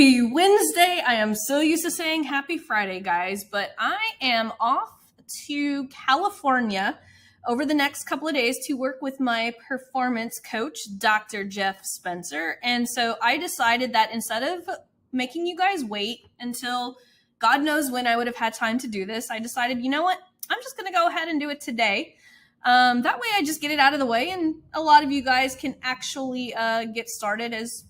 Happy Wednesday. I am so used to saying happy Friday, guys, but I am off to California over the next couple of days to work with my performance coach, Dr. Jeff Spencer. And so I decided that instead of making you guys wait until God knows when I would have had time to do this, I decided, you know what? I'm just going to go ahead and do it today. That way I just get it out of the way, and a lot of you guys can actually get started as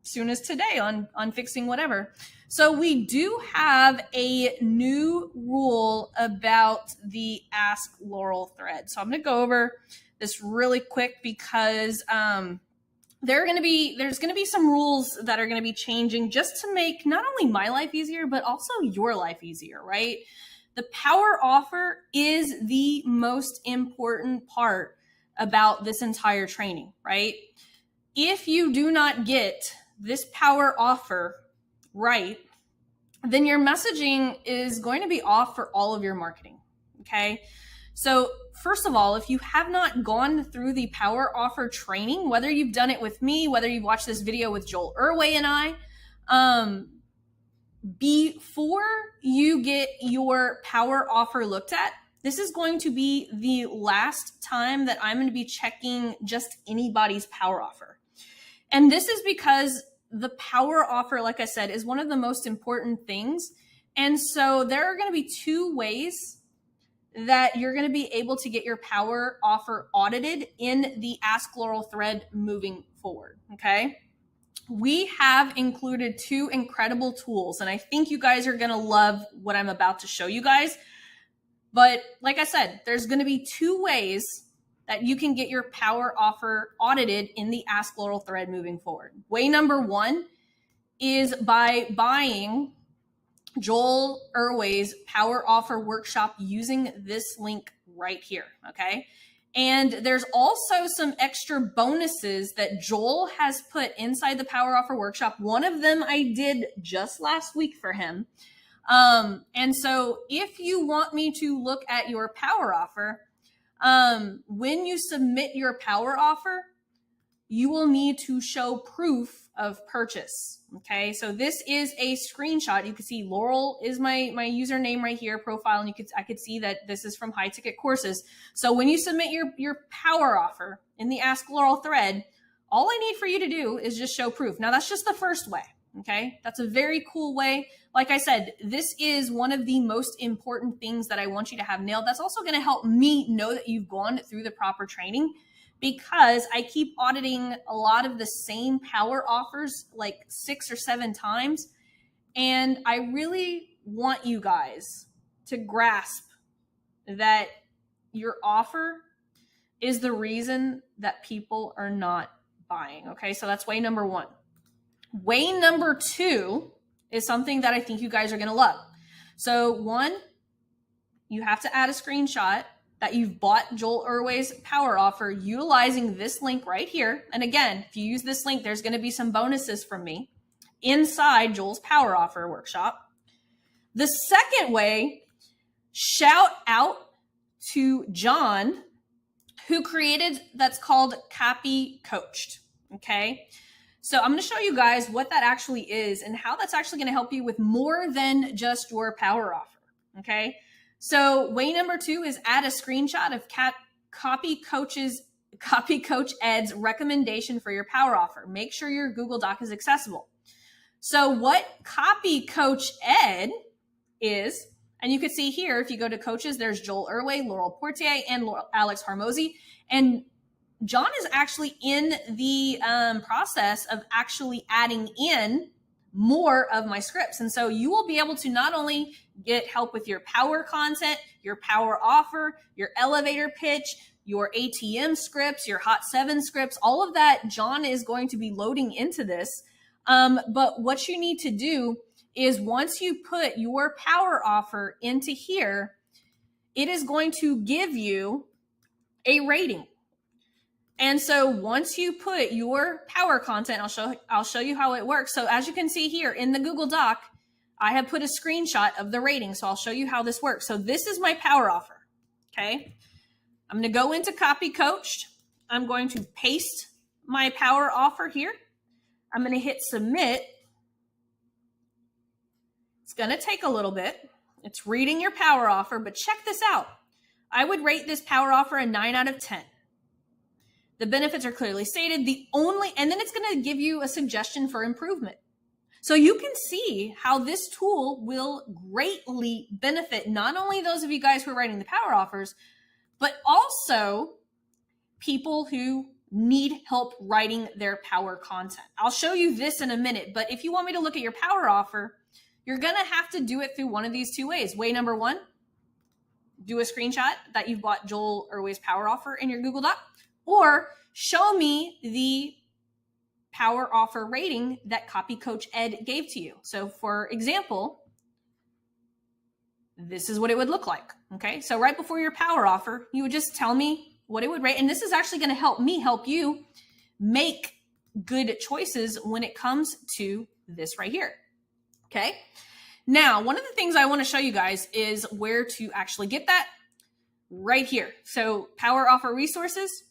soon as today on fixing whatever. So we do have a new rule about the Ask Laurel thread. So I'm going to go over this really quick because there's going to be some rules that are going to be changing just to make not only my life easier, but also your life easier, right? The power offer is the most important part about this entire training, right? If you do not get this power offer right, then your messaging is going to be off for all of your marketing, okay? So first of all, if you have not gone through the power offer training, whether you've done it with me, whether you've watched this video with Joel Irway and I, before you get your power offer looked at, this is going to be the last time that I'm going to be checking just anybody's power offer. And this is because the power offer, like I said, is one of the most important things. And so there are going to be two ways that you're going to be able to get your power offer audited in the Ask Laurel thread moving forward, okay? We have included two incredible tools, and I think you guys are going to love what I'm about to show you guys. But like I said, there's going to be two ways that you can get your power offer audited in the Ask Laurel thread moving forward. Way number one is by buying Joel Irway's power offer workshop using this link right here, okay? And there's also some extra bonuses that Joel has put inside the power offer workshop. One of them I did just last week for him. And so if you want me to look at your power offer, when you submit your power offer, you will need to show proof of purchase. Okay, so this is a screenshot. You can see Laurel is my username right here, profile, and I could see that this is from High Ticket Courses. So when you submit your power offer in the Ask Laurel thread, all I need for you to do is just show proof. Now that's just the first way. Okay, that's a very cool way. Like I said, this is one of the most important things that I want you to have nailed. That's also going to help me know that you've gone through the proper training, because I keep auditing a lot of the same power offers like 6 or 7 times. And I really want you guys to grasp that your offer is the reason that people are not buying. Okay, so that's way number one. Way number two is something that I think you guys are going to love. So one, you have to add a screenshot that you've bought Joel Irway's power offer utilizing this link right here. And again, if you use this link, there's going to be some bonuses from me inside Joel's power offer workshop. The second way, shout out to John, who created that's called Copy Coached. Okay. So I'm going to show you guys what that actually is and how that's actually going to help you with more than just your power offer. Okay. So way number two is add a screenshot of Copy Coach Ed's recommendation for your power offer. Make sure your Google Doc is accessible. So what Copy Coach Ed is, and you can see here, if you go to coaches, there's Joel Irway, Laurel Portier, and Alex Hormozy. And John is actually in the process of actually adding in more of my scripts. And so you will be able to not only get help with your power content, your power offer, your elevator pitch, your ATM scripts, your Hot 7 scripts, all of that John is going to be loading into this. But what you need to do is once you put your power offer into here, it is going to give you a rating. And so once you put your power content, I'll show you how it works. So as you can see here in the Google Doc, I have put a screenshot of the rating. So I'll show you how this works. So this is my power offer. Okay. I'm going to go into Copy Coached. I'm going to paste my power offer here. I'm going to hit submit. It's going to take a little bit. It's reading your power offer, but check this out. I would rate this power offer a 9 out of 10. The benefits are clearly stated. And then it's going to give you a suggestion for improvement. So you can see how this tool will greatly benefit not only those of you guys who are writing the power offers, but also people who need help writing their power content. I'll show you this in a minute, but if you want me to look at your power offer, you're going to have to do it through one of these two ways. Way number one, do a screenshot that you've bought Joel Erway's power offer in your Google Doc, or show me the power offer rating that Copy Coach Ed gave to you. So for example, this is what it would look like. Okay. So right before your power offer, you would just tell me what it would rate. And this is actually going to help me help you make good choices when it comes to this right here. Okay. Now, one of the things I want to show you guys is where to actually get that right here. So power offer resources.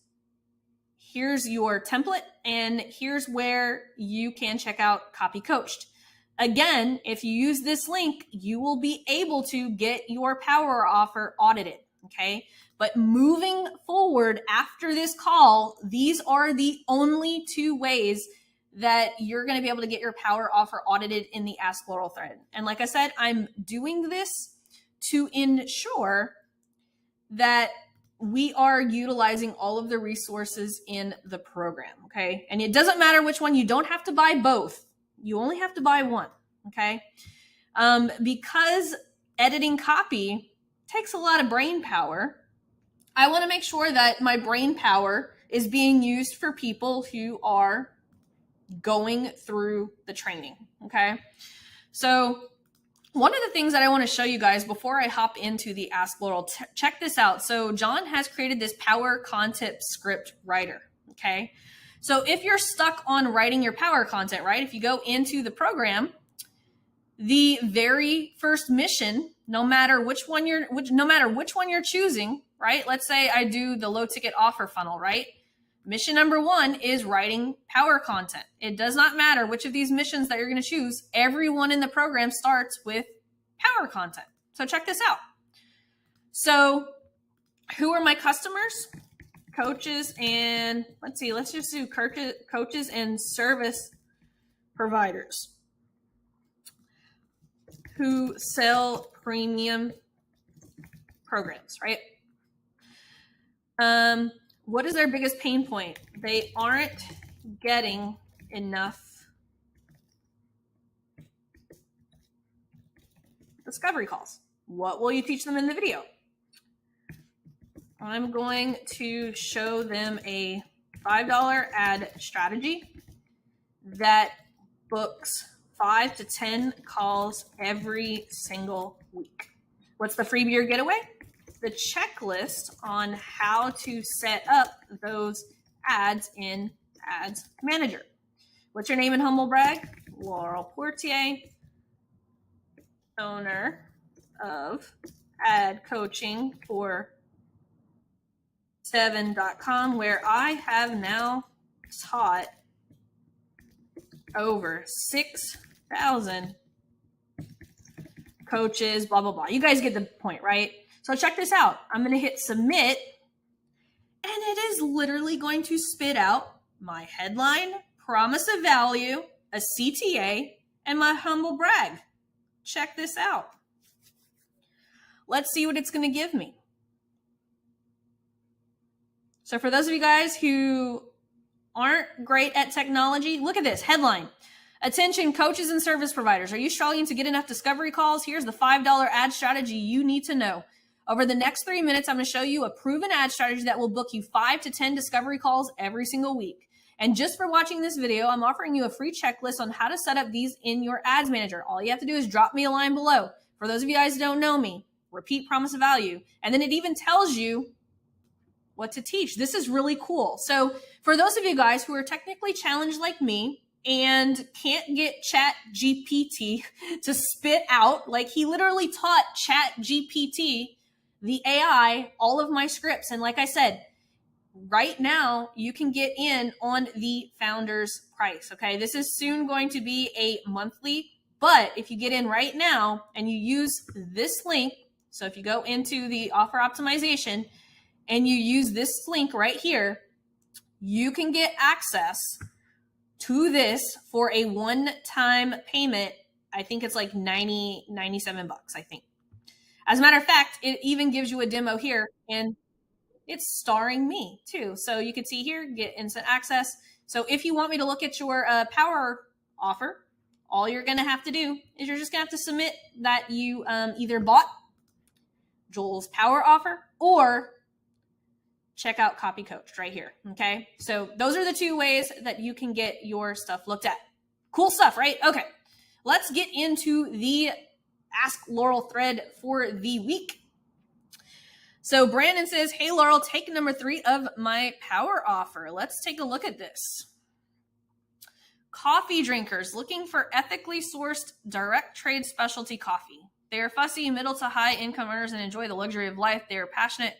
Here's your template, and here's where you can check out Copy Coached. Again, if you use this link, you will be able to get your power offer audited, okay? But moving forward after this call, these are the only two ways that you're going to be able to get your power offer audited in the Ask Laurel thread. And like I said, I'm doing this to ensure that we are utilizing all of the resources in the program, okay? And it doesn't matter which one. You don't have to buy both. You only have to buy one, okay? Because editing copy takes a lot of brain power, I want to make sure that my brain power is being used for people who are going through the training, okay? So one of the things that I want to show you guys before I hop into the Ask Laurel, check this out. So John has created this power content script writer, okay? So if you're stuck on writing your power content, right? If you go into the program, the very first mission, no matter which one you're choosing, right? Let's say I do the low ticket offer funnel, right? Mission number one is writing power content. It does not matter which of these missions that you're going to choose. Everyone in the program starts with power content. So check this out. So who are my customers? Coaches and let's just do coaches and service providers who sell premium programs, right? What is their biggest pain point? They aren't getting enough discovery calls. What will you teach them in the video? I'm going to show them a $5 ad strategy that books 5 to 10 calls every single week. What's the freebie or getaway? The checklist on how to set up those ads in Ads Manager. What's your name and humble brag? Laurel Portier, owner of ad coaching for 7.com, where I have now taught over 6,000 coaches, blah, blah, blah. You guys get the point, right? So check this out. I'm going to hit submit, and it is literally going to spit out my headline, promise of value, a CTA, and my humble brag. Check this out. Let's see what it's going to give me. So for those of you guys who aren't great at technology, look at this headline. Attention coaches and service providers. Are you struggling to get enough discovery calls? Here's the $5 ad strategy you need to know. Over the next 3 minutes, I'm going to show you a proven ad strategy that will book you 5 to 10 discovery calls every single week. And just for watching this video, I'm offering you a free checklist on how to set up these in your ads manager. All you have to do is drop me a line below. For those of you guys who don't know me, repeat promise of value. And then it even tells you what to teach. This is really cool. So for those of you guys who are technically challenged like me and can't get Chat GPT to spit out, like he literally taught Chat GPT, the AI, all of my scripts. And like I said, right now you can get in on the founder's price. Okay. This is soon going to be a monthly But if you get in right now and you use this link, so if you go into the offer optimization and you use this link right here, you can get access to this for a one-time payment. I think it's like 97 bucks, I think. As a matter of fact, it even gives you a demo here, and it's starring me too. So you can see here, get instant access. So if you want me to look at your power offer, all you're going to have to do is you're just going to have to submit that you either bought Joel's power offer or check out Copy Coached right here. Okay. So those are the two ways that you can get your stuff looked at. Cool stuff, right? Okay. Let's get into the Ask Laurel thread for the week. So Brandon says, hey, Laurel, take number 3 of my power offer. Let's take a look at this. Coffee drinkers looking for ethically sourced direct trade specialty coffee. They are fussy, middle to high income earners and enjoy the luxury of life. They are passionate.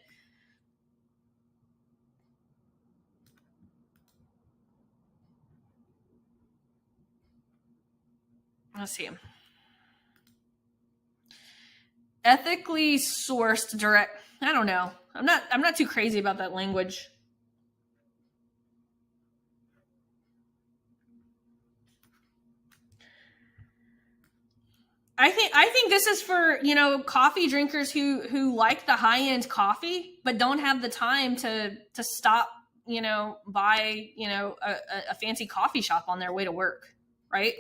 Let's see. Ethically sourced direct. I don't know. I'm not too crazy about that language. I think this is for, coffee drinkers who like the high-end coffee but don't have the time to stop, buy, a fancy coffee shop on their way to work, right?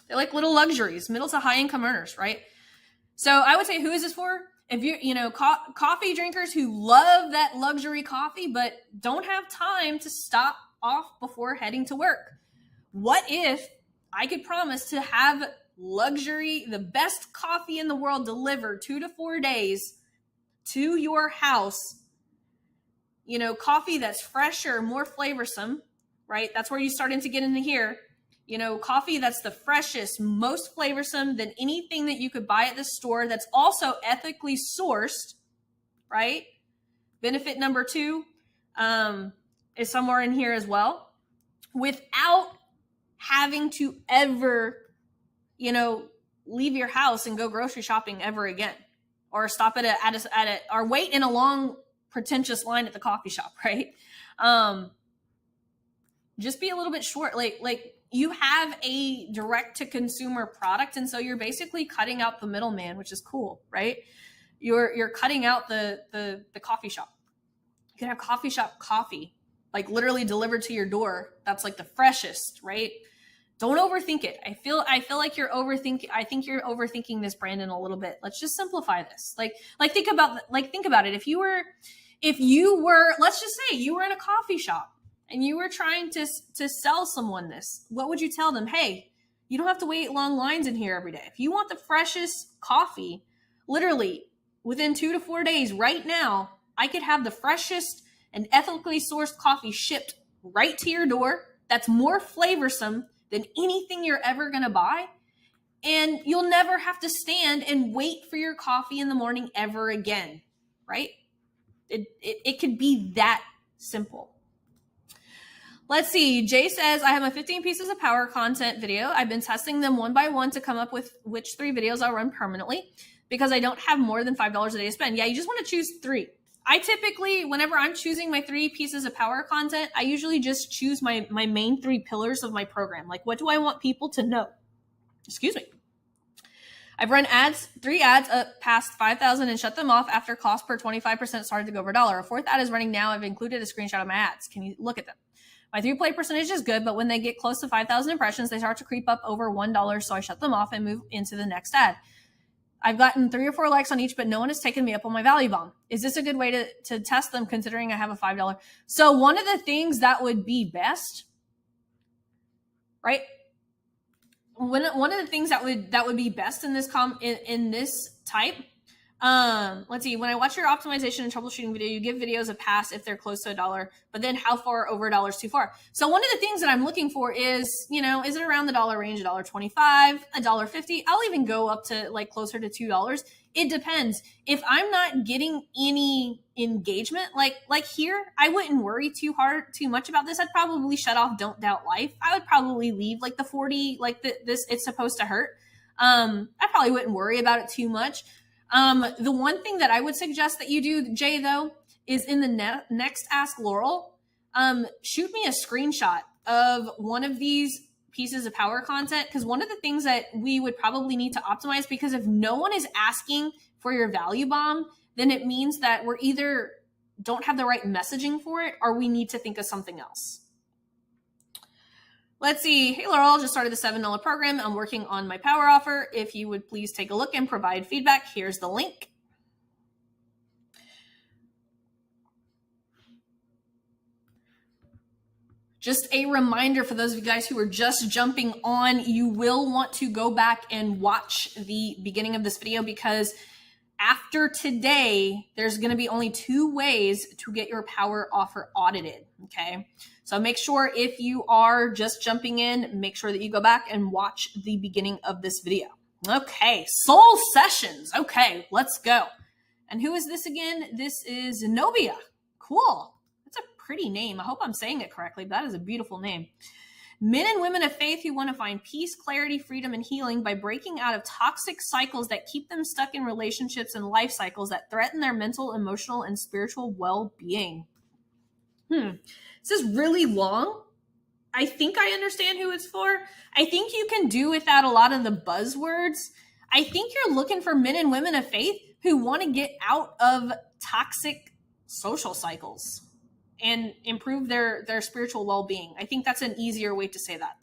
They're like little luxuries, middle to high income earners, right? So I would say, who is this for? If you, coffee drinkers who love that luxury coffee but don't have time to stop off before heading to work. What if I could promise to have luxury, the best coffee in the world delivered 2 to 4 days to your house, coffee that's fresher, more flavorsome, right? That's where you start to get into here. Coffee that's the freshest, most flavorsome than anything that you could buy at the store, that's also ethically sourced, right? Benefit number 2 is somewhere in here as well, without having to ever, leave your house and go grocery shopping ever again, or stop at a or wait in a long, pretentious line at the coffee shop, right? Just be a little bit short, like you have a direct to consumer product. And so you're basically cutting out the middleman, which is cool, right? You're cutting out the coffee shop. You can have coffee shop coffee, like literally delivered to your door. That's like the freshest, right? Don't overthink it. I feel like you're overthinking. I think you're overthinking this, Brandon, a little bit. Let's just simplify this. Like think about it. If you were, let's just say you were in a coffee shop and you were trying to sell someone this, what would you tell them? Hey, you don't have to wait long lines in here every day. If you want the freshest coffee, literally within 2 to 4 days right now, I could have the freshest and ethically sourced coffee shipped right to your door. That's more flavorsome than anything you're ever going to buy. And you'll never have to stand and wait for your coffee in the morning ever again, right? It could be that simple. Let's see. Jay says, I have my 15 pieces of power content video. I've been testing them one by one to come up with which 3 videos I'll run permanently because I don't have more than $5 a day to spend. Yeah, you just want to choose 3. I typically, whenever I'm choosing my 3 pieces of power content, I usually just choose my main 3 pillars of my program. Like, what do I want people to know? Excuse me. I've run 3 ads up past 5,000 and shut them off after cost per 25% started to go over $1. A 4th ad is running now. I've included a screenshot of my ads. Can you look at them? My 3-play percentage is good, but when they get close to 5,000 impressions, they start to creep up over $1. So I shut them off and move into the next ad. I've gotten 3 or 4 likes on each, but no one has taken me up on my value bomb. Is this a good way to test them considering I have a $5? So one of the things that would be best, right? One of the things that would be best in this in this type Let's see. When I watch your optimization and troubleshooting video, you give videos a pass if they're close to $1, but then how far over $1 is too far? So one of the things that I'm looking for is, is it around the dollar range, $1.25, $1.50? I'll even go up to like closer to $2. It depends. If I'm not getting any engagement, like here, I wouldn't worry too much about this. I'd probably shut off Don't Doubt Life. I would probably leave like the 40, like this, it's supposed to hurt. I probably wouldn't worry about it too much. The one thing that I would suggest that you do, Jay, though, is in the next Ask Laurel, shoot me a screenshot of one of these pieces of power content, because one of the things that we would probably need to optimize, because if no one is asking for your value bomb, then it means that we're either don't have the right messaging for it or we need to think of something else. Let's see. Hey, Laurel, just started the $7 program. I'm working on my power offer. If you would please take a look and provide feedback, here's the link. Just a reminder for those of you guys who are just jumping on, you will want to go back and watch the beginning of this video, because after today, there's going to be only 2 ways to get your power offer audited. Okay. So make sure if you are just jumping in, make sure that you go back and watch the beginning of this video. Okay. Soul Sessions. Okay. Let's go. And who is this again? This is Zenobia. Cool. That's a pretty name. I hope I'm saying it correctly, but that is a beautiful name. Men and women of faith who want to find peace, clarity, freedom, and healing by breaking out of toxic cycles that keep them stuck in relationships and life cycles that threaten their mental, emotional, and spiritual well-being. This is really long. I think I understand who it's for. I think you can do without a lot of the buzzwords. I think you're looking for men and women of faith who want to get out of toxic social cycles and improve their spiritual well-being. I think that's an easier way to say that.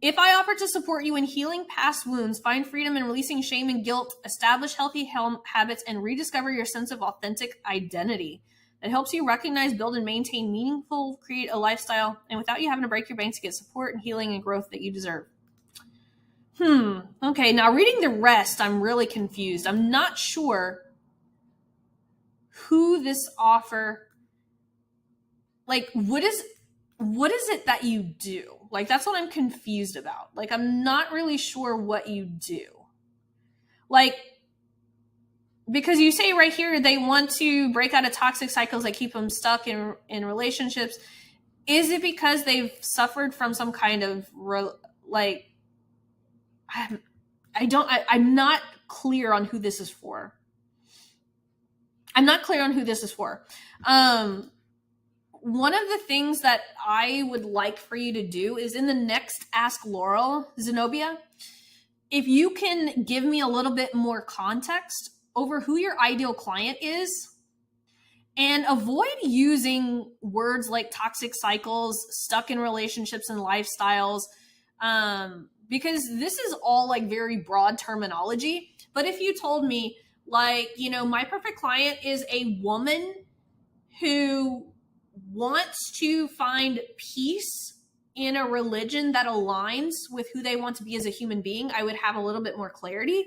If I offer to support you in healing past wounds, find freedom in releasing shame and guilt, establish healthy habits, and rediscover your sense of authentic identity, that helps you recognize, build, and maintain meaningful, create a lifestyle, and without you having to break your bank to get support and healing and growth that you deserve. Okay, now reading the rest, I'm really confused. I'm not sure who this offer, like, what is it that you do? Like, that's what I'm confused about. Like, I'm not really sure what you do. Like, because you say right here, they want to break out of toxic cycles that keep them stuck in relationships. Is it because they've suffered from some kind of, I'm not clear on who this is for. One of the things that I would like for you to do is in the next Ask Laurel, Zenobia, if you can give me a little bit more context over who your ideal client is, and avoid using words like toxic cycles, stuck in relationships and lifestyles, because this is all like very broad terminology. But if you told me, like, my perfect client is a woman who wants to find peace in a religion that aligns with who they want to be as a human being, I would have a little bit more clarity.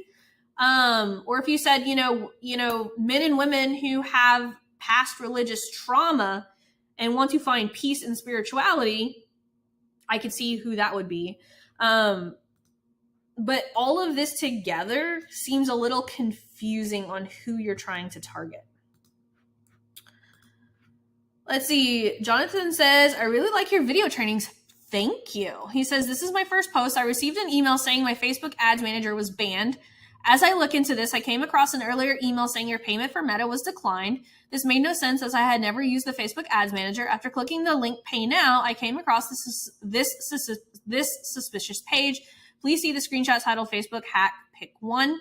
Or if you said, men and women who have past religious trauma and want to find peace and spirituality, I could see who that would be. But all of this together seems a little confusing on who you're trying to target. Let's see. Jonathan says, I really like your video trainings. Thank you. He says, this is my first post. I received an email saying my Facebook ads manager was banned. As I look into this, I came across an earlier email saying your payment for Meta was declined. This made no sense as I had never used the Facebook ads manager. After clicking the link Pay Now, I came across this suspicious page. Please see the screenshot titled Facebook Hack Pick 1.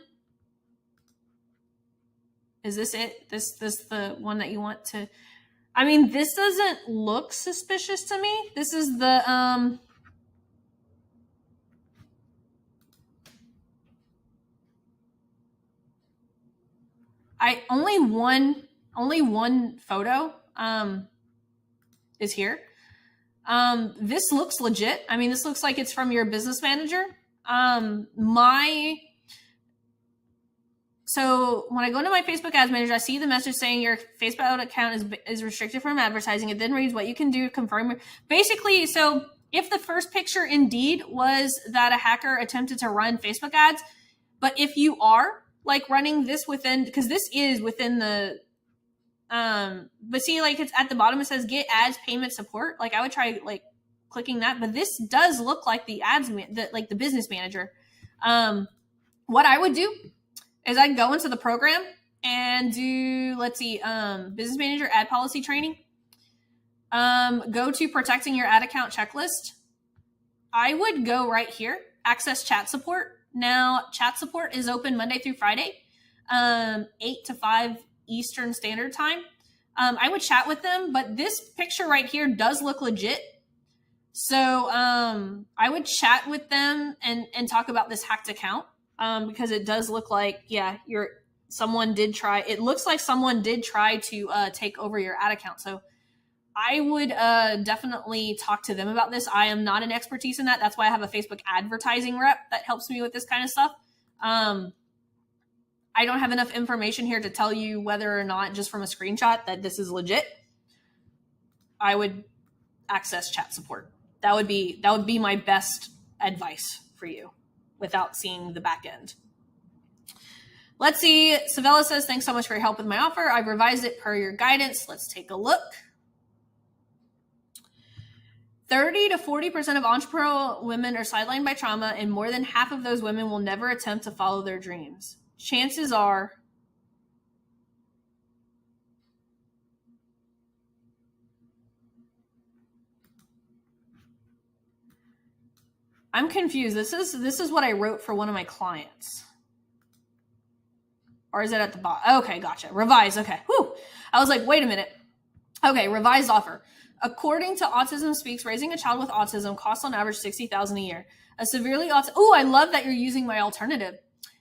Is this it? This the one that you want to... I mean, this doesn't look suspicious to me. This is the... only one photo is here. This looks legit. I mean, this looks like it's from your business manager. My So when I go into my Facebook ads manager, I see the message saying your Facebook account is restricted from advertising. It then reads what you can do to confirm. Basically, so if the first picture indeed was that a hacker attempted to run Facebook ads, but if you are like running this within, because this is within the, but see, like it's at the bottom, it says get ads payment support. Like I would try like clicking that, but this does look like the ads, like the business manager. What I would do is I'd go into the program and do, let's see, business manager ad policy training. Go to protecting your ad account checklist. I would go right here, access chat support. Now, chat support is open Monday through Friday, 8 to 5 Eastern Standard Time. I would chat with them, but this picture right here does look legit. So I would chat with them and talk about this hacked account because it does look like, yeah, someone did try. It looks like someone did try to take over your ad account. So I would definitely talk to them about this. I am not an expertise in that. That's why I have a Facebook advertising rep that helps me with this kind of stuff. I don't have enough information here to tell you whether or not just from a screenshot that this is legit. I would access chat support. That would be my best advice for you without seeing the back end. Let's see. Savella says, thanks so much for your help with my offer. I've revised it per your guidance. Let's take a look. 30 to 40% of entrepreneurial women are sidelined by trauma, and more than half of those women will never attempt to follow their dreams. Chances are I'm confused. This is what I wrote for one of my clients. Or is it at the bottom? Okay, gotcha. Revise. Okay. Whew. I was like, wait a minute. Okay, revised offer. According to Autism Speaks, raising a child with autism costs on average $60,000 a year. A severely autistic. Oh, I love that you're using my alternative.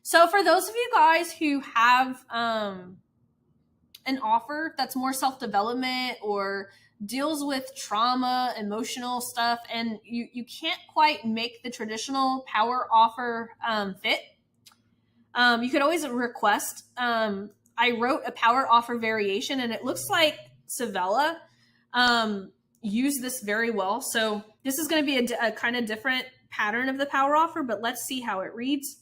So for those of you guys who have an offer that's more self-development or deals with trauma, emotional stuff, and you can't quite make the traditional power offer fit, you could always request. I wrote a power offer variation, and it looks like Savella used this very well. So this is going to be a kind of different pattern of the power offer, but let's see how it reads.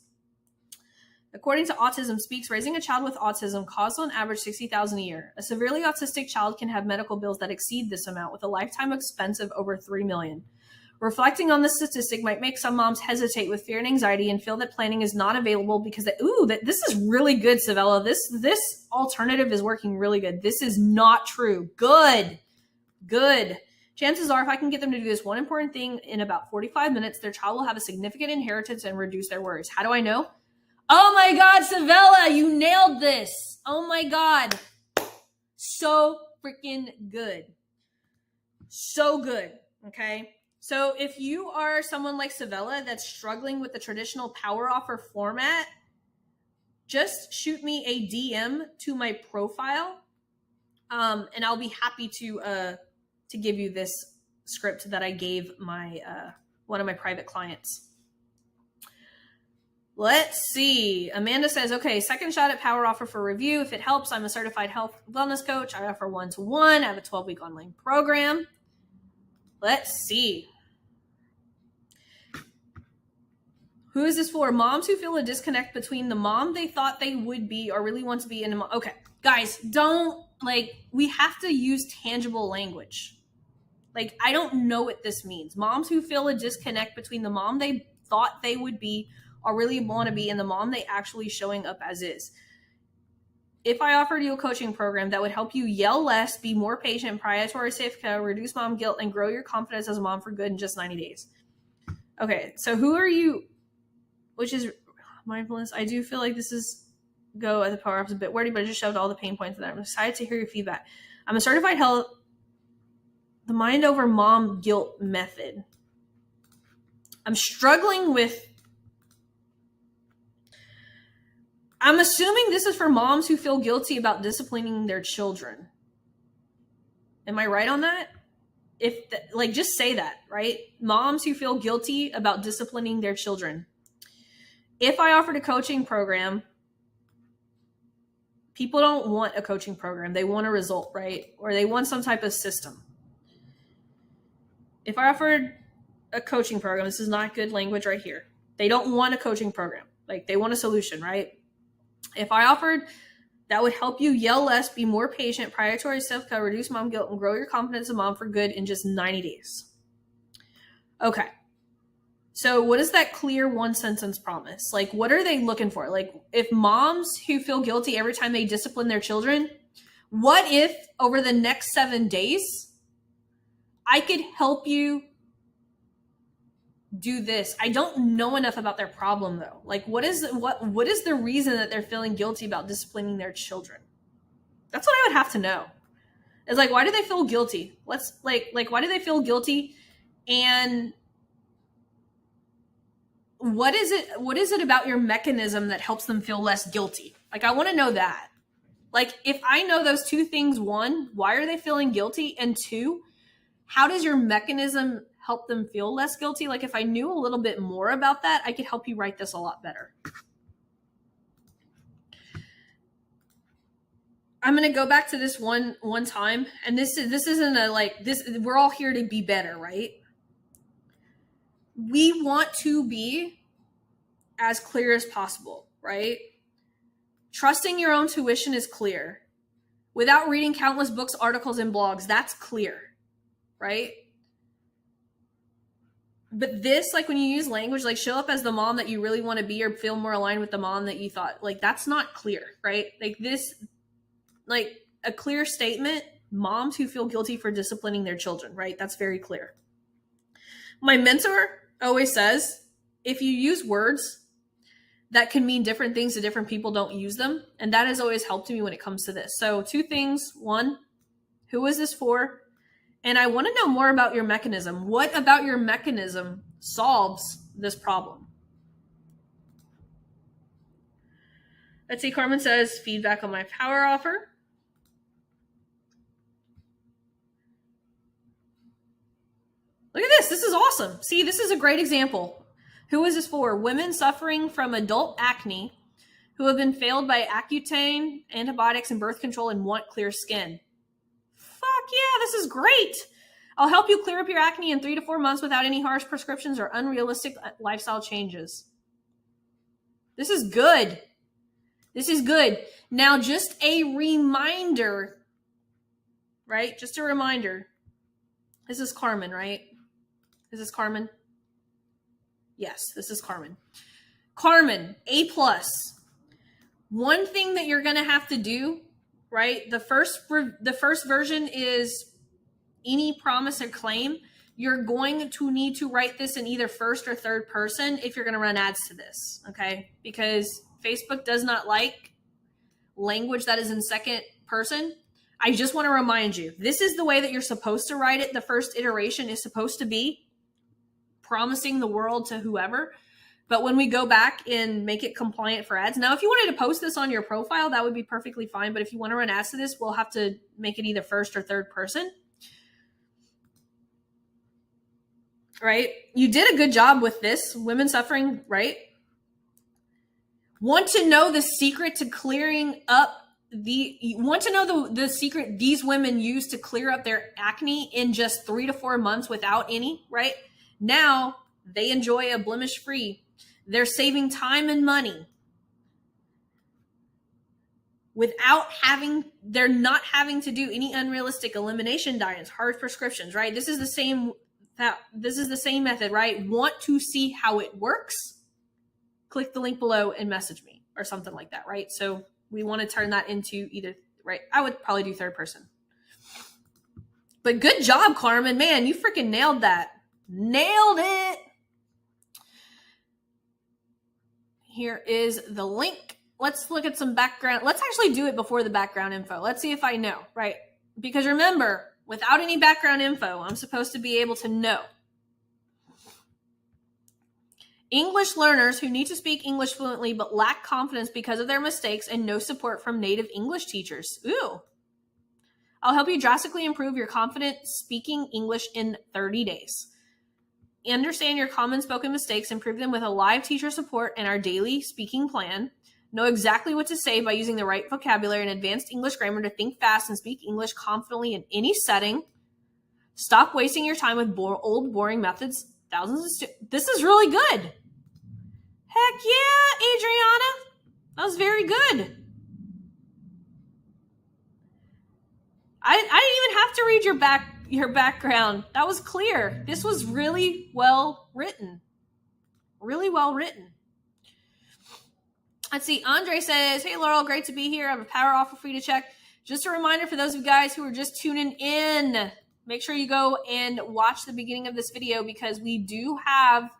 According to Autism Speaks, raising a child with autism costs on average $60,000 a year. A severely autistic child can have medical bills that exceed this amount, with a lifetime expense of over $3 million. Reflecting on this statistic might make some moms hesitate with fear and anxiety and feel that planning is not available because this is really good, Savella. This alternative is working really good. This is not true. Good. Chances are, if I can get them to do this one important thing in about 45 minutes, their child will have a significant inheritance and reduce their worries. How do I know? Oh my God, Savella, you nailed this. Oh my God. So freaking good. So good. Okay. So if you are someone like Savella that's struggling with the traditional power offer format, just shoot me a DM to my profile. And I'll be happy to give you this script that I gave my, one of my private clients. Let's see. Amanda says, okay, second shot at power offer for review. If it helps, I'm a certified health wellness coach. I offer one-to-one. I have a 12-week online program. Let's see. Who is this for? Moms who feel a disconnect between the mom they thought they would be or really want to be in a mom. Okay, guys, we have to use tangible language. Like, I don't know what this means. Moms who feel a disconnect between the mom they thought they would be or really want to be and the mom they actually showing up as is. If I offered you a coaching program that would help you yell less, be more patient, prioritize self-care, reduce mom guilt, and grow your confidence as a mom for good in just 90 days. Okay, so who are you? Which is mindfulness. I do feel like this is go at the power offer a bit wordy, but I just shoved all the pain points in there. I'm excited to hear your feedback. I'm a certified health, the mind over mom guilt method. I'm struggling with, I'm assuming this is for moms who feel guilty about disciplining their children. Am I right on that? Just say that, right? Moms who feel guilty about disciplining their children. If I offered a coaching program People don't want a coaching program. They want a result, right? Or they want some type of system. If I offered a coaching program, this is not good language right here. They don't want a coaching program. Like, they want a solution, right? If I offered that would help you yell less, be more patient, prioritize self-care, reduce mom guilt, and grow your confidence in mom for good in just 90 days. Okay. So what is that clear one sentence promise? Like, what are they looking for? Like, if moms who feel guilty every time they discipline their children, what if over the next 7 days, I could help you do this? I don't know enough about their problem though. Like, what is the reason that they're feeling guilty about disciplining their children? That's what I would have to know. It's like, why do they feel guilty? Let's like why do they feel guilty? And what is it about your mechanism that helps them feel less guilty? Like, I want to know that. Like, if I know those two things, one, why are they feeling guilty? And two, how does your mechanism help them feel less guilty? Like, if I knew a little bit more about that, I could help you write this a lot better. I'm going to go back to this one time. And this isn't a like this. We're all here to be better, right? We want to be as clear as possible, right? Trusting your own tuition is clear. Without reading countless books, articles, and blogs, that's clear, right? But this, like, when you use language, like, show up as the mom that you really want to be or feel more aligned with the mom that you thought, like, that's not clear, right? Like, this, like, a clear statement, moms who feel guilty for disciplining their children, right? That's very clear. My mentor always says, if you use words that can mean different things to different people, don't use them. And that has always helped me when it comes to this. So 2 things. 1, who is this for? And I want to know more about your mechanism. What about your mechanism solves this problem? Let's see. Carmen says, feedback on my power offer. Look at this. This is awesome. See, this is a great example. Who is this for? Women suffering from adult acne who have been failed by Accutane, antibiotics, and birth control and want clear skin. Fuck yeah, this is great. I'll help you clear up your acne in 3 to 4 months without any harsh prescriptions or unrealistic lifestyle changes. This is good. This is good. Now, just a reminder, right? Just a reminder. This is Carmen, right? Is this Carmen? Yes, this is Carmen. Carmen, A+. One thing that you're going to have to do, right? The first version is any promise or claim. You're going to need to write this in either first or third person if you're going to run ads to this, okay? Because Facebook does not like language that is in second person. I just want to remind you, this is the way that you're supposed to write it. The first iteration is supposed to be promising the world to whoever. But when we go back and make it compliant for ads, now if you wanted to post this on your profile, that would be perfectly fine. But if you want to run ads to this, we'll have to make it either first or third person. Right? You did a good job with this. Women suffering, right? Want to know the secret to clearing up want to know the secret these women use to clear up their acne in just 3 to 4 months without any, right? Now they enjoy a blemish-free. They're saving time and money they're not having to do any unrealistic elimination diets, hard prescriptions, right? This is the same method, right? Want to see how it works? Click the link below and message me or something like that, right? So we want to turn that into either, right? I would probably do third person. But good job, Carmen. Man, you freaking nailed that. Nailed it. Here is the link. Let's look at some background. Let's actually do it before the background info. Let's see if I know, right? Because remember, without any background info, I'm supposed to be able to know. English learners who need to speak English fluently but lack confidence because of their mistakes and no support from native English teachers. Ooh. I'll help you drastically improve your confident speaking English in 30 days. Understand your common spoken mistakes, improve them with a live teacher support and our daily speaking plan. Know exactly what to say by using the right vocabulary and advanced English grammar to think fast and speak English confidently in any setting. Stop wasting your time with old, boring methods. This is really good. Heck yeah, Adriana. That was very good. I didn't even have to read your background. That was clear. This was really well written. Really well written. Let's see. Andre says, hey, Laurel, great to be here. I have a power offer for you to check. Just a reminder for those of you guys who are just tuning in, make sure you go and watch the beginning of this video because we do have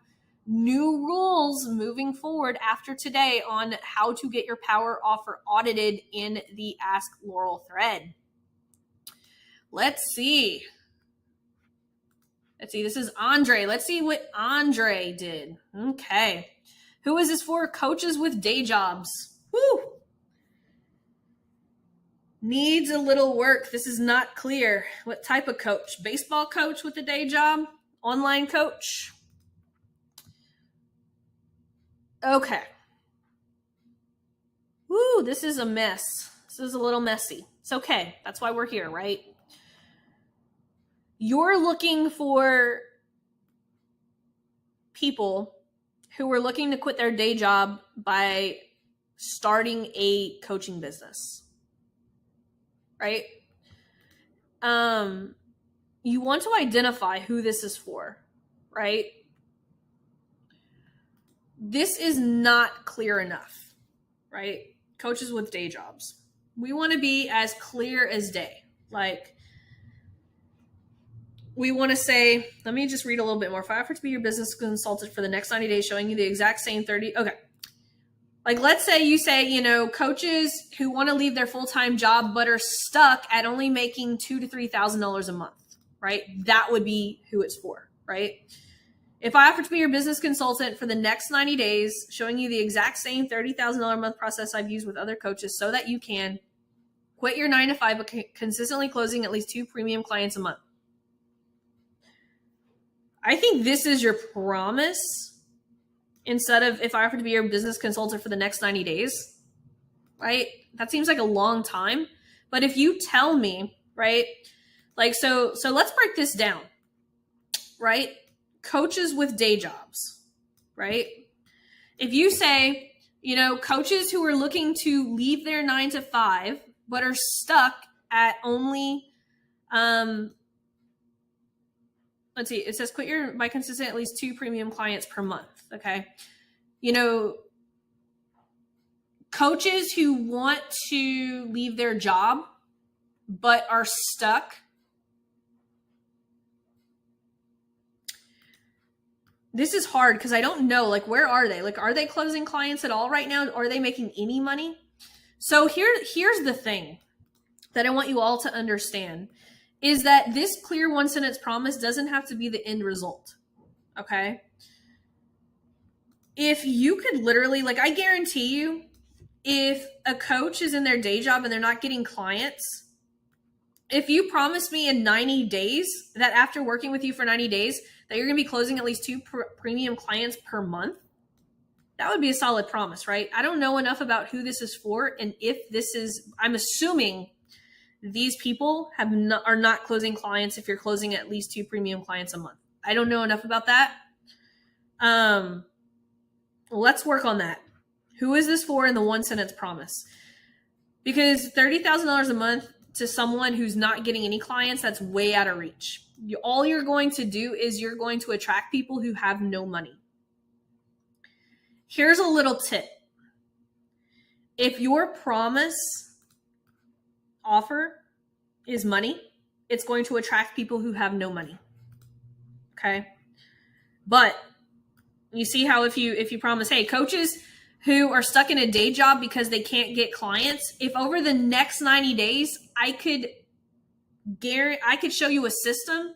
new rules moving forward after today on how to get your power offer audited in the Ask Laurel thread. Let's see. This is Andre. Let's see what Andre did. Okay. Who is this for? Coaches with day jobs. Woo! Needs a little work. This is not clear. What type of coach? Baseball coach with a day job? Online coach? Okay. Woo, this is a mess. This is a little messy. It's okay. That's why we're here, right? You're looking for people who are looking to quit their day job by starting a coaching business, right? You want to identify who this is for, right? This is not clear enough, right? Coaches with day jobs. We want to be as clear as day. Like, we want to say, let me just read a little bit more. If I offer to be your business consultant for the next 90 days, showing you the exact same 30. Okay. Like, let's say you say, coaches who want to leave their full-time job but are stuck at only making $2,000 to $3,000 a month, right? That would be who it's for, right? If I offer to be your business consultant for the next 90 days, showing you the exact same $30,000 a month process I've used with other coaches so that you can quit your 9 to 5 but consistently closing at least 2 premium clients a month. I think this is your promise instead of if I offer to be your business consultant for the next 90 days, right? That seems like a long time. But if you tell me, right, like, so let's break this down, right? Coaches with day jobs, right? If you say, coaches who are looking to leave their 9 to 5, but are stuck at only, let's see, it says quit by consistent at least 2 premium clients per month. Okay. Coaches who want to leave their job, but are stuck. This is hard because I don't know, like, where are they? Like, are they closing clients at all right now? Are they making any money? So here's the thing that I want you all to understand is that this clear one sentence promise doesn't have to be the end result. Okay. If you could literally, like, I guarantee you, if a coach is in their day job and they're not getting clients, if you promise me in 90 days that after working with you for 90 days, that you're going to be closing at least 2 premium clients per month, that would be a solid promise, right? I don't know enough about who this is for. And if this is, I'm assuming these people are not closing clients if you're closing at least 2 premium clients a month. I don't know enough about that. Let's work on that. Who is this for in the one sentence promise? Because $30,000 a month to someone who's not getting any clients, that's way out of reach. All you're going to do is you're going to attract people who have no money. Here's a little tip. If your promise offer is money, it's going to attract people who have no money. Okay? But you see how if you promise, hey, coaches who are stuck in a day job because they can't get clients, if over the next 90 days, I could show you a system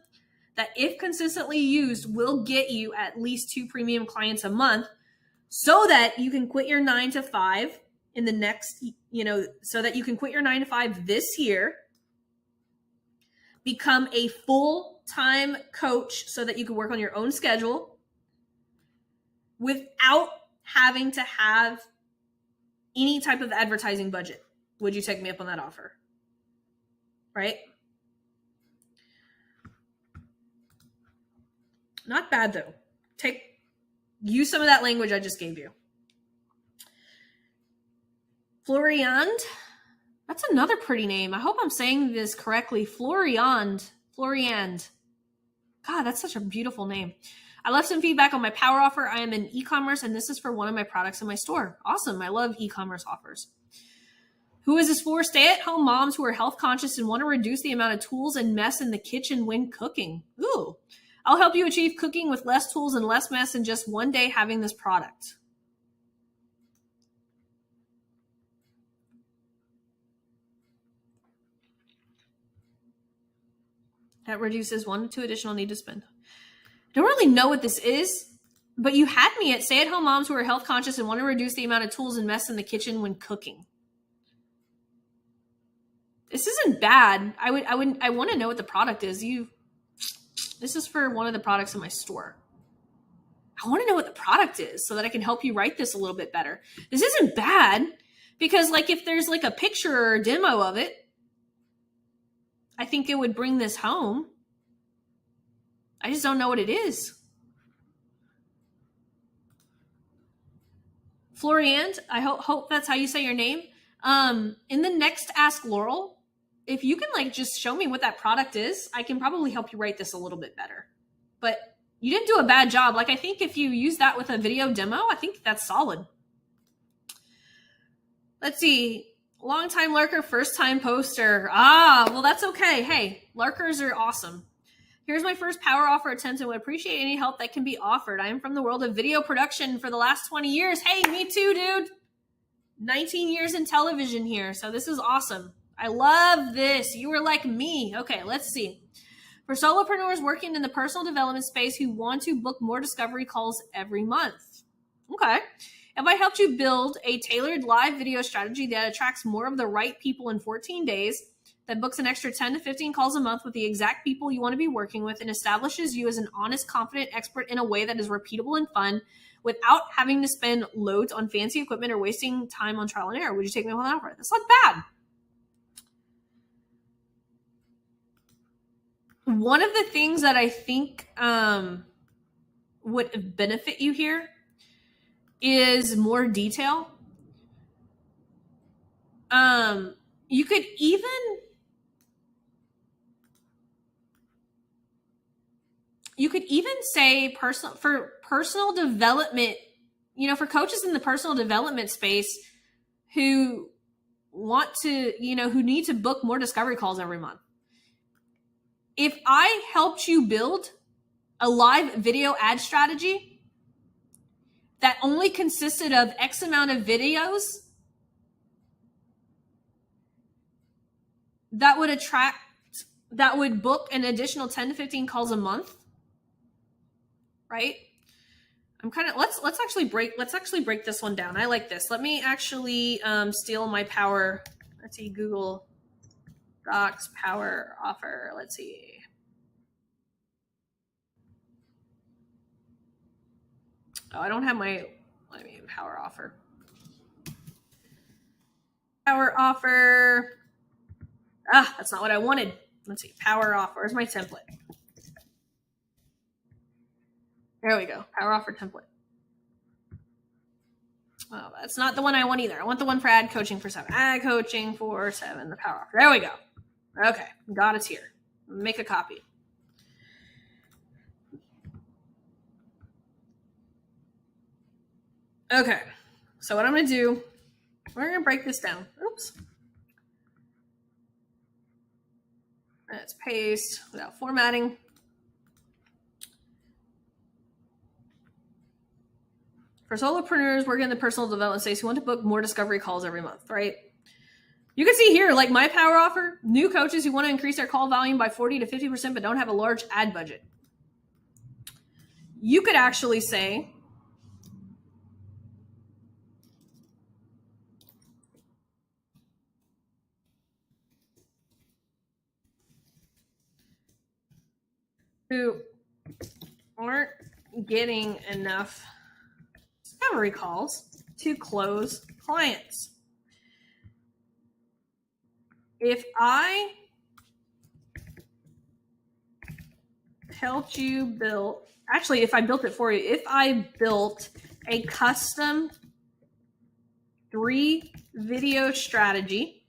that if consistently used will get you at least 2 premium clients a month so that you can quit your 9 to 5 in the next, so that you can quit your 9 to 5 this year, become a full-time coach so that you can work on your own schedule without having to have any type of advertising budget, would you take me up on that offer? Right? Not bad though. Use some of that language I just gave you. Floriand. That's another pretty name. I hope I'm saying this correctly. Floriand. God, that's such a beautiful name. I left some feedback on my power offer. I am in e-commerce, and this is for one of my products in my store. Awesome. I love e-commerce offers. Who is this for? Stay-at-home moms who are health conscious and want to reduce the amount of tools and mess in the kitchen when cooking. Ooh. I'll help you achieve cooking with less tools and less mess in just one day having this product. That reduces 1 to 2 additional need to spend. I don't really know what this is, but you had me at stay-at-home moms who are health conscious and want to reduce the amount of tools and mess in the kitchen when cooking. This isn't bad. I want to know what the product is. This is for one of the products in my store. I want to know what the product is so that I can help you write this a little bit better. This isn't bad because like if there's like a picture or a demo of it, I think it would bring this home. I just don't know what it is. Floriand, I hope that's how you say your name. In the next Ask Laurel, if you can like just show me what that product is, I can probably help you write this a little bit better. But you didn't do a bad job. Like I think if you use that with a video demo, I think that's solid. Let's see. Long-time lurker, first-time poster. Well, that's okay. Hey, lurkers are awesome. Here's my first power offer attempt and would appreciate any help that can be offered. I am from the world of video production for the last 20 years. Hey, me too, dude. 19 years in television here. So this is awesome. I love this. You were like me. Okay, let's see. For solopreneurs working in the personal development space who want to book more discovery calls every month. Okay. If I helped you build a tailored live video strategy that attracts more of the right people in 14 days, that books an extra 10 to 15 calls a month with the exact people you want to be working with and establishes you as an honest, confident expert in a way that is repeatable and fun without having to spend loads on fancy equipment or wasting time on trial and error, would you take me on that offer? That's not bad. One of the things that I think would benefit you here is more detail. You could even say personal development, for coaches in the personal development space who want to, who need to book more discovery calls every month. If I helped you build a live video ad strategy that only consisted of X amount of videos that would book an additional 10 to 15 calls a month, right? Let's actually break this one down. I like this. Let me actually steal my power. Let's see, Google Docs power offer. Let's see. Oh, I don't have power offer. Power offer. That's not what I wanted. Let's see. Power offer. Where's my template? There we go. Power offer template. Oh, that's not the one I want either. I want the one for ad coaching for 7. Ad coaching for 7, the power offer. There we go. Okay. Got it here. Make a copy. Okay. So what I'm going to do, we're going to break this down. Oops. Let's paste without formatting. For solopreneurs working in the personal development space who want to book more discovery calls every month, right? You can see here, like my power offer, new coaches who want to increase their call volume by 40 to 50% but don't have a large ad budget. You could actually say, who aren't getting enough discovery calls to close clients. If I helped you build, actually, if I built it for you, if I built a custom 3 video strategy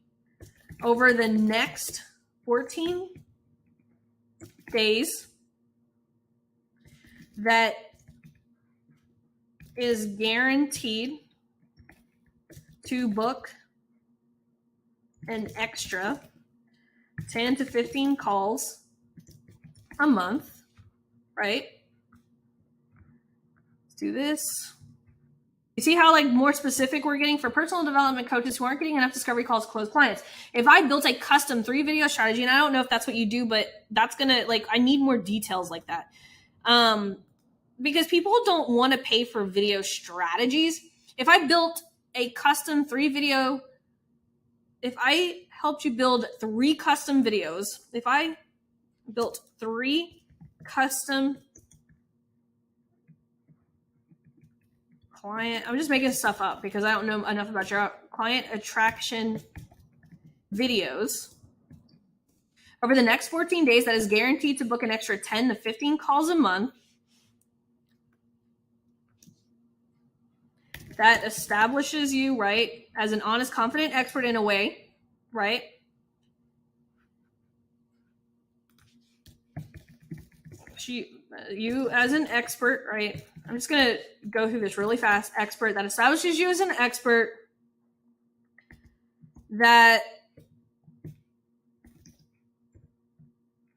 over the next 14 days that is guaranteed to book an extra 10 to 15 calls a month, right? Let's do this. You see how like more specific we're getting for personal development coaches who aren't getting enough discovery calls to close clients. If I built a custom 3 video strategy, and I don't know if that's what you do, but that's gonna, like, I need more details like that. Because people don't want to pay for video strategies. If I built a custom 3 video, if I helped you build 3 custom videos, if I built 3 custom client, I'm just making stuff up because I don't know enough about your client attraction videos over the next 14 days that is guaranteed to book an extra 10 to 15 calls a month, that establishes you, right, as an honest, confident expert in a way, right? You as an expert, right? I'm just going to go through this really fast. Expert that establishes you as an expert, that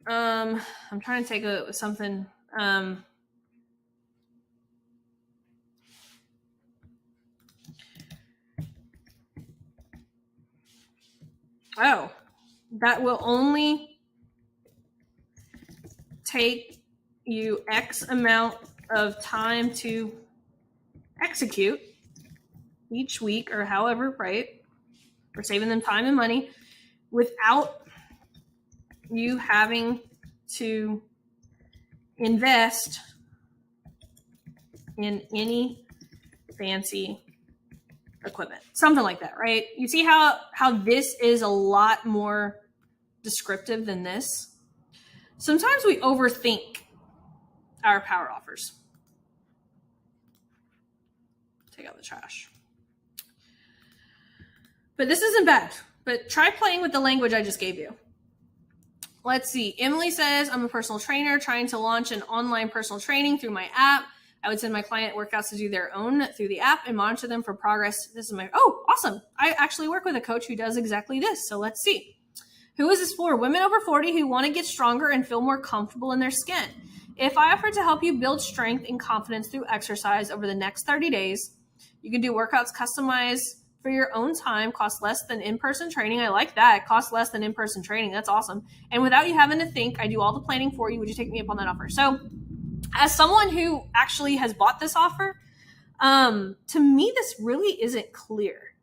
I'm trying to take something. Oh, that will only take you X amount of time to execute each week or however, right? We're saving them time and money without you having to invest in any fancy equipment, something like that, right? You see how this is a lot more descriptive than this? Sometimes we overthink our power offers. Take out the trash. But this isn't bad, but try playing with the language I just gave you. Let's see. Emily says, I'm a personal trainer trying to launch an online personal training through my app. I would send my client workouts to do their own through the app and monitor them for progress. This is my, oh, awesome. I actually work with a coach who does exactly this. So let's see. Who is this for? Women over 40 who want to get stronger and feel more comfortable in their skin. If I offer to help you build strength and confidence through exercise over the next 30 days, you can do workouts customized for your own time, cost less than in-person training. I like that. Cost less than in-person training. That's awesome. And without you having to think, I do all the planning for you. Would you take me up on that offer? So as someone who actually has bought this offer, to me, this really isn't clear.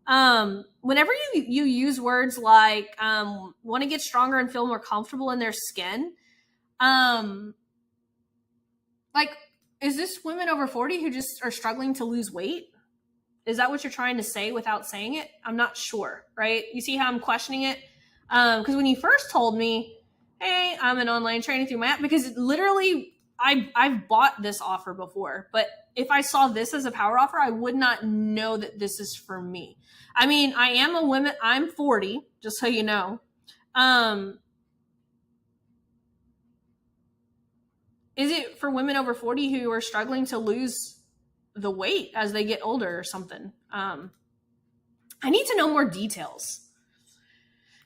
Whenever you use words like want to get stronger and feel more comfortable in their skin, like, is this women over 40 who just are struggling to lose weight? Is that what you're trying to say without saying it? I'm not sure, right? You see how I'm questioning it? Because when you first told me, hey, I'm an online training through my app, because literally I've bought this offer before, but if I saw this as a power offer, I would not know that this is for me. I mean, I am a woman, I'm 40, just so you know. Is it for women over 40 who are struggling to lose the weight as they get older or something? I need to know more details.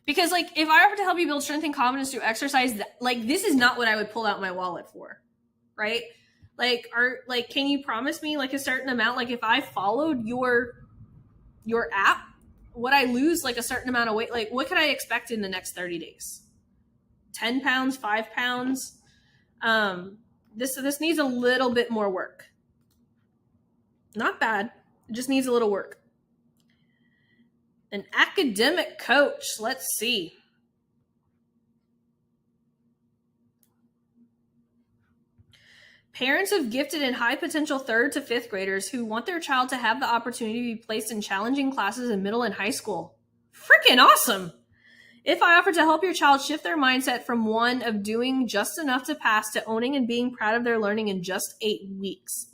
Because, like, if I offer to help you build strength and confidence through exercise, like, this is not what I would pull out my wallet for, right? Like, can you promise me, like, a certain amount? Like, if I followed your app, would I lose, like, a certain amount of weight? Like, what could I expect in the next 30 days? 10 pounds, 5 pounds? This needs a little bit more work. Not bad. It just needs a little work. An academic coach. Let's see. Parents of gifted and high potential 3rd to 5th graders who want their child to have the opportunity to be placed in challenging classes in middle and high school. Freaking awesome! If I offer to help your child shift their mindset from one of doing just enough to pass to owning and being proud of their learning in just 8 weeks.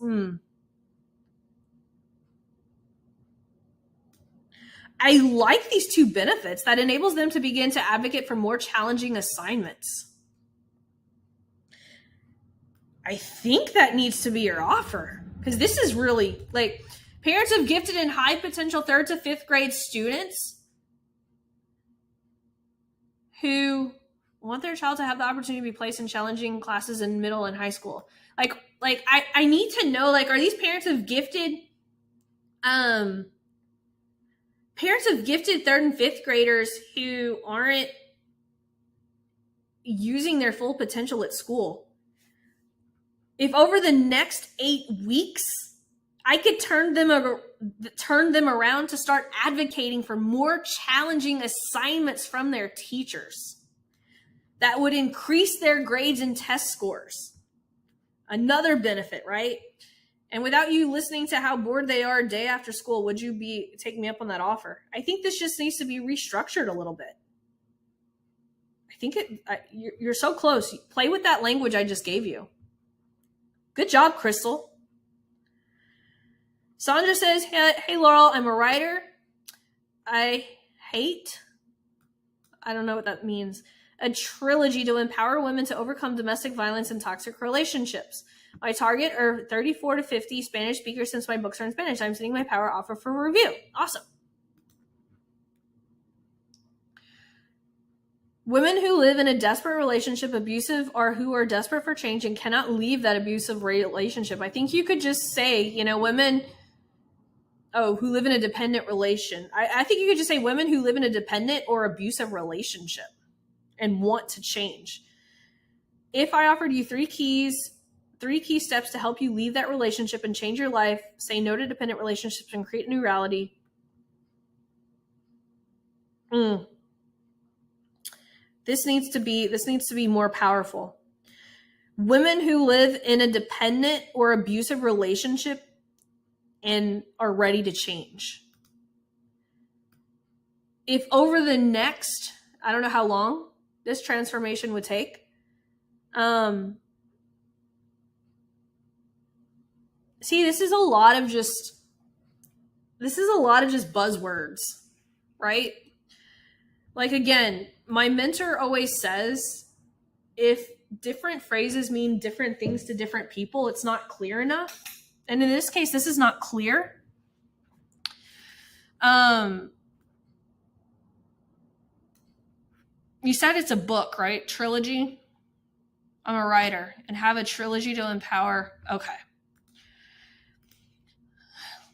I like these 2 benefits that enables them to begin to advocate for more challenging assignments. I think that needs to be your offer, because this is really like parents of gifted and high potential 3rd to 5th grade students who want their child to have the opportunity to be placed in challenging classes in middle and high school. I need to know, like, are these parents of gifted 3rd and 5th graders who aren't using their full potential at school? If over the next 8 weeks, I could turn them around to start advocating for more challenging assignments from their teachers that would increase their grades and test scores. Another benefit, right? And without you listening to how bored they are day after school, would you be taking me up on that offer? I think this just needs to be restructured a little bit. I think you're so close. Play with that language I just gave you. Good job, Crystal. Sandra says, hey, Laurel, I'm a writer. I don't know what that means, a trilogy to empower women to overcome domestic violence and toxic relationships. My target are 34 to 50 Spanish speakers since my books are in Spanish. I'm sending my power offer for review. Awesome. Women who live in a desperate relationship, abusive, or who are desperate for change and cannot leave that abusive relationship. I think you could just say, women who live in a dependent relation. I think you could just say women who live in a dependent or abusive relationship and want to change. If I offered you 3 key steps to help you leave that relationship and change your life, say no to dependent relationships and create a new reality. This needs to be more powerful. Women who live in a dependent or abusive relationship and are ready to change. If over the next, I don't know how long this transformation would take, this is a lot of just buzzwords, right? Like, again, my mentor always says, if different phrases mean different things to different people, it's not clear enough. And in this case, this is not clear. You said it's a book, right? Trilogy. I'm a writer and have a trilogy to empower. Okay.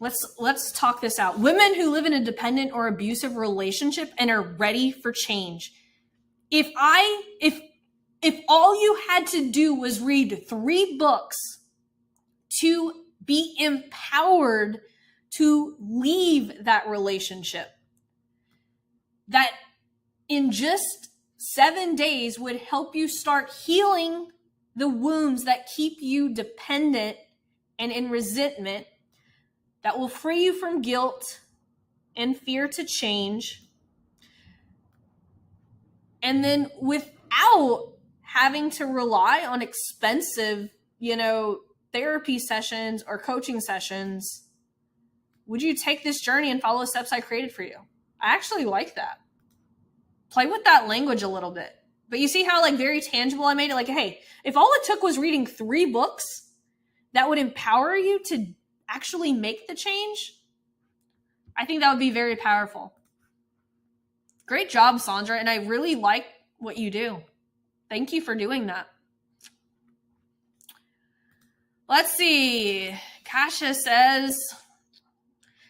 Let's talk this out. Women who live in a dependent or abusive relationship and are ready for change. If all you had to do was read 3 books to be empowered to leave that relationship, that in just 7 days would help you start healing the wounds that keep you dependent and in resentment, that will free you from guilt and fear to change. And then without having to rely on expensive, therapy sessions or coaching sessions, would you take this journey and follow the steps I created for you? I actually like that. Play with that language a little bit. But you see how very tangible I made it? Hey, if all it took was reading 3 books that would empower you to actually make the change, I think that would be very powerful. Great job, Sandra. And I really like what you do. Thank you for doing that. Let's see. Kasha says,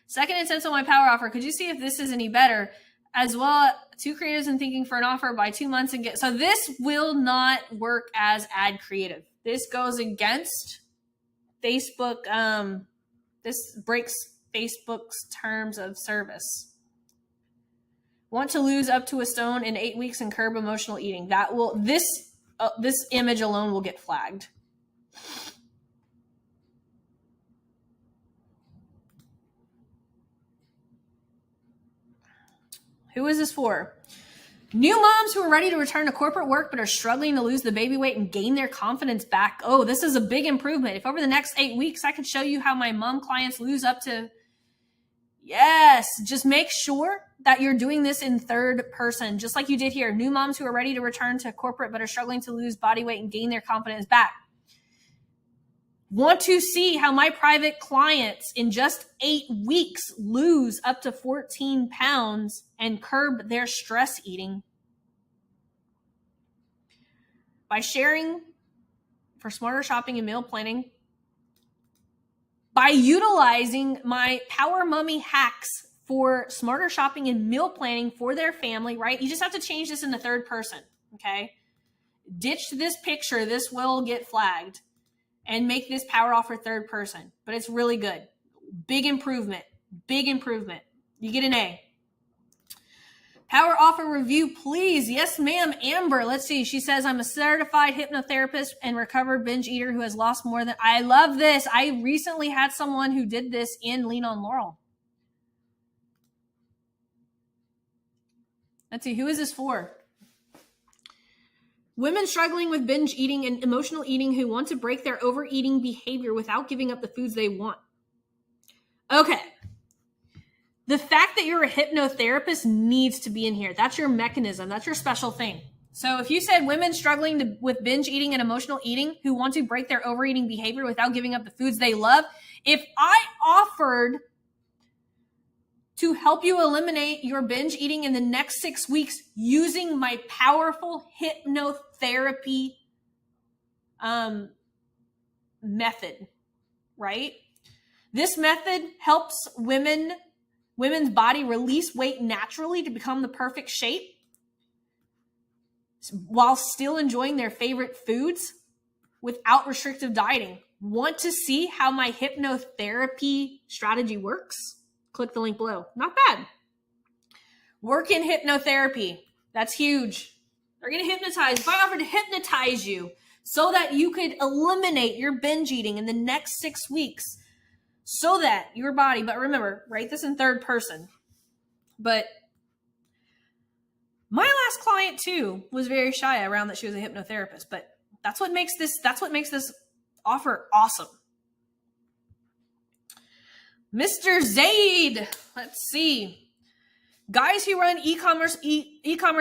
second instance on my power offer. Could you see if this is any better? As well, 2 creatives and thinking for an offer by 2 months and get. So this will not work as ad creative. This goes against Facebook. This breaks Facebook's terms of service. Want to lose up to a stone in 8 weeks and curb emotional eating. This image alone will get flagged. Who is this for? New moms who are ready to return to corporate work but are struggling to lose the baby weight and gain their confidence back. Oh, this is a big improvement. If over the next 8 weeks I could show you how my mom clients lose up to... Yes, just make sure that you're doing this in third person, just like you did here. New moms who are ready to return to corporate but are struggling to lose body weight and gain their confidence back. Want to see how my private clients in just 8 weeks lose up to 14 pounds and curb their stress eating? By sharing for smarter shopping and meal planning, by utilizing my Power Mummy hacks for smarter shopping and meal planning for their family, right? You just have to change this in the third person, okay? Ditch this picture. This will get flagged. And make this power offer third person. But it's really good. Big improvement. Big improvement. You get an A. Power offer review, please. Yes, ma'am. Amber, let's see. She says, I'm a certified hypnotherapist and recovered binge eater who has lost more than... I love this. I recently had someone who did this in Lean on Laurel. Let's see. Who is this for? Women struggling with binge eating and emotional eating who want to break their overeating behavior without giving up the foods they want. Okay. The fact that you're a hypnotherapist needs to be in here. That's your mechanism. That's your special thing. So if you said women struggling with binge eating and emotional eating who want to break their overeating behavior without giving up the foods they love, if I offered to help you eliminate your binge eating in the next 6 weeks using my powerful hypnotherapy method, right? This method helps women's body release weight naturally to become the perfect shape while still enjoying their favorite foods without restrictive dieting. Want to see how my hypnotherapy strategy works? Click the link below. Not bad. Work in hypnotherapy. That's huge. They're going to hypnotize. If I offered to hypnotize you so that you could eliminate your binge eating in the next 6 weeks so that your body, but remember, write this in third person. But my last client too was very shy around that she was a hypnotherapist, but that's what makes this offer awesome. Mr. Zaid, let's see. Guys who run e-commerce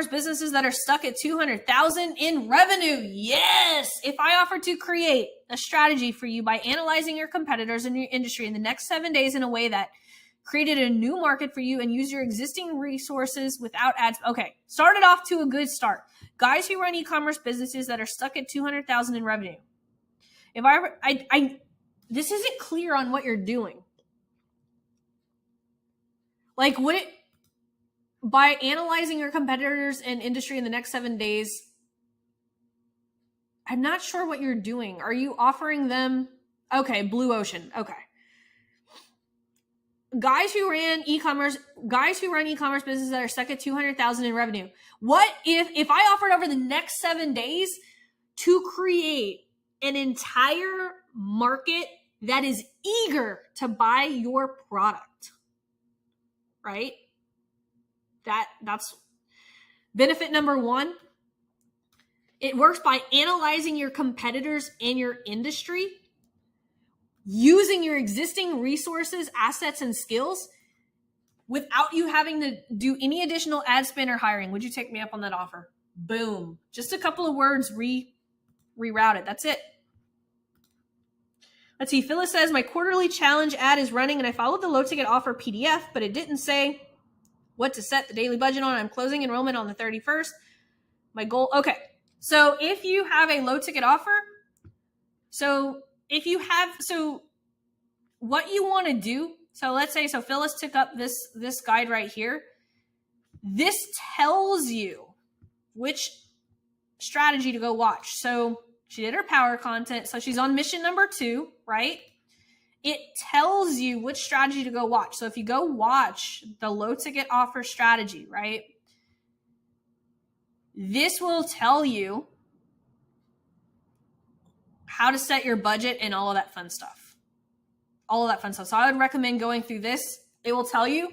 businesses that are stuck at 200,000 in revenue. Yes. If I offer to create a strategy for you by analyzing your competitors in your industry in the next 7 days in a way that created a new market for you and use your existing resources without ads. Okay. Started off to a good start. Guys who run e-commerce businesses that are stuck at 200,000 in revenue. If this isn't clear on what you're doing. Like, would it, by analyzing your competitors and industry in the next 7 days, I'm not sure what you're doing. Are you offering them, okay, Blue Ocean, okay. Guys who run e-commerce businesses that are stuck at 200,000 in revenue. What if I offered over the next 7 days to create an entire market that is eager to buy your product? Right? That's benefit number one. It works by analyzing your competitors and your industry, using your existing resources, assets, and skills without you having to do any additional ad spend or hiring. Would you take me up on that offer? Boom. Just a couple of words rerouted. That's it. Let's see. Phyllis says, my quarterly challenge ad is running and I followed the low ticket offer PDF, but it didn't say what to set the daily budget on. I'm closing enrollment on the 31st. My goal. Okay. So if you have a low ticket offer, what you want to do, so let's say, Phyllis took up this guide right here. This tells you which strategy to go watch. So she did her power content. So she's on mission number 2, right? It tells you which strategy to go watch. So if you go watch the low ticket offer strategy, right? This will tell you how to set your budget and all of that fun stuff. So I would recommend going through this. It will tell you.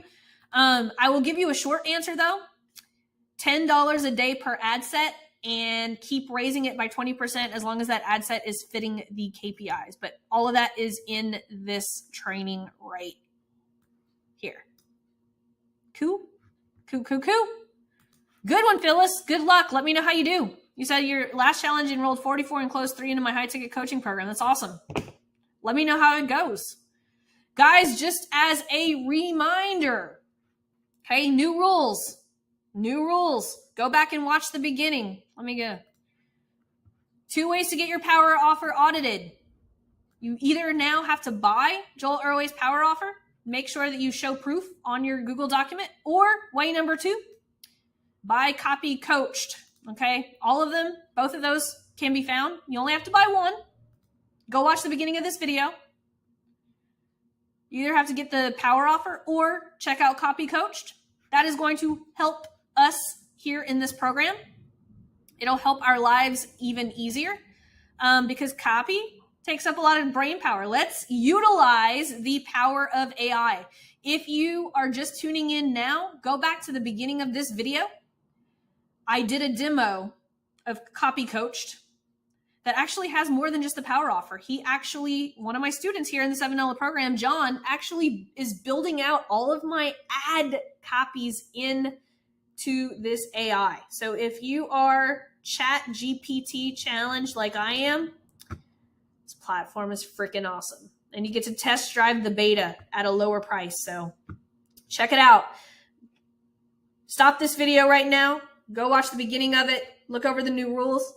I will give you a short answer though. $10 a day per ad set, and keep raising it by 20% as long as that ad set is fitting the KPIs. But all of that is in this training right here. Cool. Good one, Phyllis. Good luck. Let me know how you do. You said your last challenge enrolled 44 and closed 3 into my high ticket coaching program. That's awesome. Let me know how it goes. Guys, just as a reminder, okay, new rules. Go back and watch the beginning. Let me go. 2 ways to get your power offer audited. You either now have to buy Joel Urway's power offer, make sure that you show proof on your Google document, or way number 2, buy copy coached. Okay, all of them, both of those can be found. You only have to buy one. Go watch the beginning of this video. You either have to get the power offer or check out copy coached. That is going to help us here in this program. It'll help our lives even easier because copy takes up a lot of brain power. Let's utilize the power of AI. If you are just tuning in now, go back to the beginning of this video. I did a demo of Copy Coached that actually has more than just the power offer. He actually, one of my students here in the $7 program, John, actually is building out all of my ad copies into this AI. So if you are Chat GPT challenged like I am, this platform is freaking awesome. And you get to test drive the beta at a lower price. So check it out. Stop this video right now. Go watch the beginning of it. Look over the new rules.